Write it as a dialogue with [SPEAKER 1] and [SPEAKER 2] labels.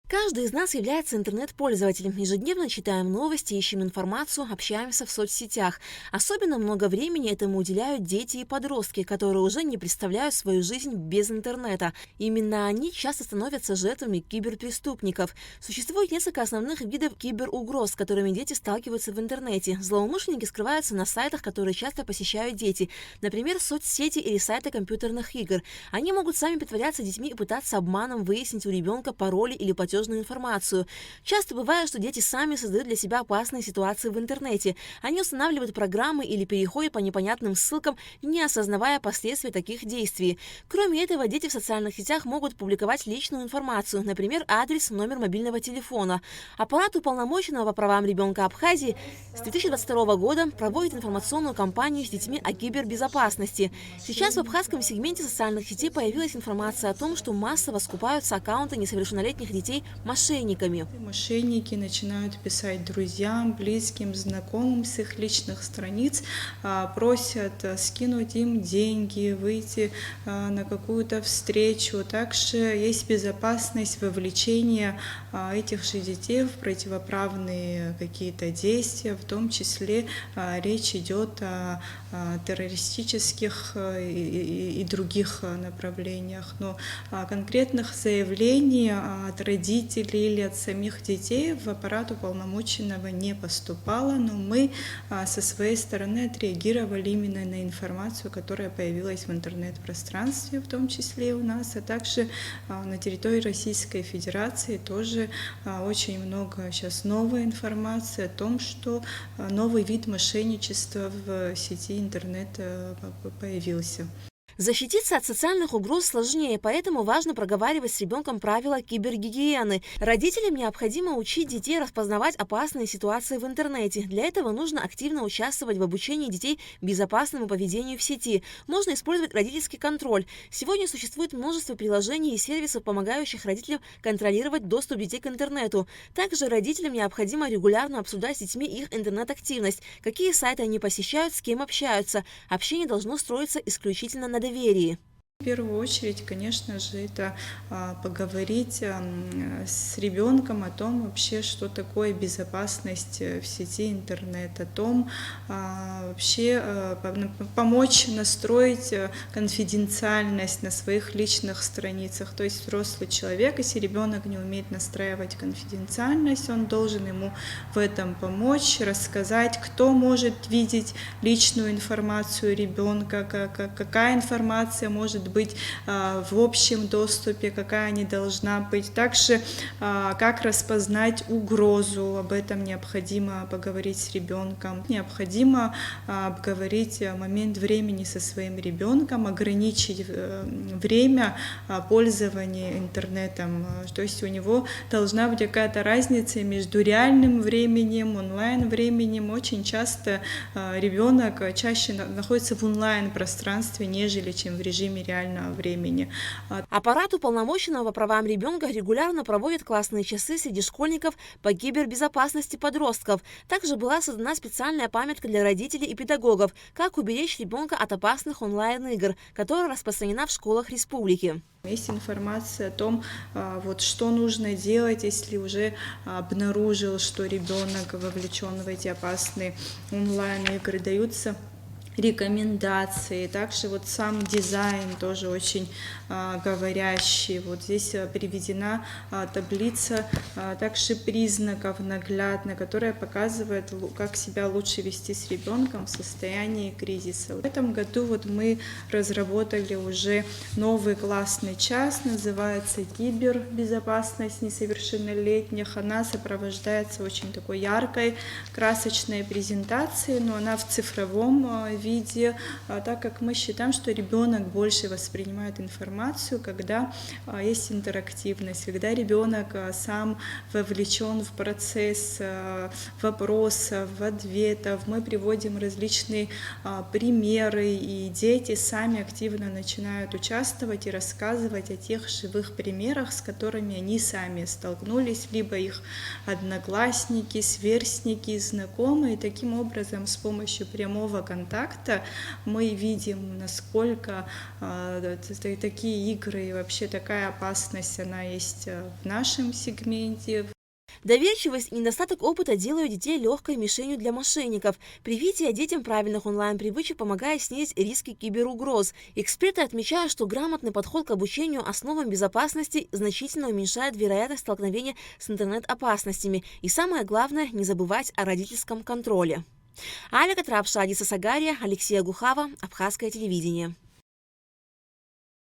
[SPEAKER 1] Каждый из нас является интернет-пользователем. Ежедневно читаем новости, ищем информацию, общаемся в соцсетях. Особенно много времени этому уделяют дети и подростки, которые уже не представляют свою жизнь без интернета. Именно они часто становятся жертвами киберпреступников. Существует несколько основных видов киберугроз, с которыми дети сталкиваются в интернете. Злоумышленники скрываются на сайтах, которые часто посещают дети. Например, соцсети или сайты компьютерных игр. Они могут сами притворяться детьми и пытаться обманом выяснить у ребенка пароли или платежную информацию. Часто бывает, что дети сами создают для себя опасные ситуации в интернете. Они устанавливают программы или переходят по непонятным ссылкам, не осознавая последствий таких действий. Кроме этого, дети в социальных сетях могут публиковать личную информацию, например, адрес, номер мобильного телефона. Аппарат уполномоченного по правам ребенка Абхазии с 2022 года проводит информационную кампанию с детьми о кибербезопасности. Сейчас в абхазском сегменте социальных сетей появилась информация о том, что массово скупаются аккаунты несовершеннолетних детей мошенниками.
[SPEAKER 2] Мошенники начинают писать друзьям, близким, знакомым с их личных страниц, просят скинуть им деньги, выйти на какую-то встречу. Также есть безопасность вовлечения этих же детей в противоправные какие-то действия, в том числе речь идет о террористических и других направлениях. Но конкретных заявлений от родителей или от самих детей в аппарат уполномоченного не поступало, но мы со своей стороны отреагировали именно на информацию, которая появилась в интернет-пространстве, в том числе и у нас, а также на территории Российской Федерации тоже очень много сейчас новой информации о том, что новый вид мошенничества в сети интернет появился.
[SPEAKER 1] Защититься от социальных угроз сложнее, поэтому важно проговаривать с ребенком правила кибергигиены. Родителям необходимо учить детей распознавать опасные ситуации в интернете. Для этого нужно активно участвовать в обучении детей безопасному поведению в сети. Можно использовать родительский контроль. Сегодня существует множество приложений и сервисов, помогающих родителям контролировать доступ детей к интернету. Также родителям необходимо регулярно обсуждать с детьми их интернет-активность, какие сайты они посещают, с кем общаются. Общение должно строиться исключительно на доверии.
[SPEAKER 2] В первую очередь, конечно же, это поговорить с ребенком о том вообще, что такое безопасность в сети интернет, о том вообще помочь настроить конфиденциальность на своих личных страницах. То есть взрослый человек, если ребенок не умеет настраивать конфиденциальность, он должен ему в этом помочь, рассказать, кто может видеть личную информацию ребенка, какая информация может быть в общем доступе, какая не должна быть. Также как распознать угрозу, об этом необходимо поговорить с ребенком. Необходимо обговорить момент времени со своим ребенком, ограничить время пользования интернетом. То есть у него должна быть какая-то разница между реальным временем, онлайн-временем. Очень часто ребенок чаще находится в онлайн-пространстве, нежели чем в режиме реального времени.
[SPEAKER 1] Аппарат уполномоченного по правам ребенка регулярно проводит классные часы среди школьников по кибербезопасности подростков. Также была создана специальная памятка для родителей и педагогов, как уберечь ребенка от опасных онлайн-игр, которая распространена в школах республики.
[SPEAKER 2] Есть информация о том, вот, что нужно делать, если уже обнаружил, что ребенок вовлечен в эти опасные онлайн-игры. Даются рекомендации, также вот сам дизайн тоже очень говорящий. Вот здесь приведена таблица также признаков наглядно, которая показывает, как себя лучше вести с ребенком в состоянии кризиса. В этом году вот мы разработали уже новый классный час, называется «Кибербезопасность несовершеннолетних». Она сопровождается очень такой яркой, красочной презентацией, но она в цифровом виде, так как мы считаем, что ребенок больше воспринимает информацию, когда есть интерактивность, когда ребенок сам вовлечен в процесс вопросов, ответов. Мы приводим различные примеры, и дети сами активно начинают участвовать и рассказывать о тех живых примерах, с которыми они сами столкнулись, либо их одноклассники, сверстники, знакомые. И таким образом, с помощью прямого контакта контакта мы видим, насколько такие игры и вообще такая опасность, она есть в нашем сегменте.
[SPEAKER 1] Доверчивость и недостаток опыта делают детей легкой мишенью для мошенников. Привитие детям правильных онлайн-привычек помогает снизить риски киберугроз. Эксперты отмечают, что грамотный подход к обучению основам безопасности значительно уменьшает вероятность столкновения с интернет-опасностями. И самое главное, не забывать о родительском контроле. Алика Трапша, Адиса Сагария, Алексея Гухава, Абхазское телевидение.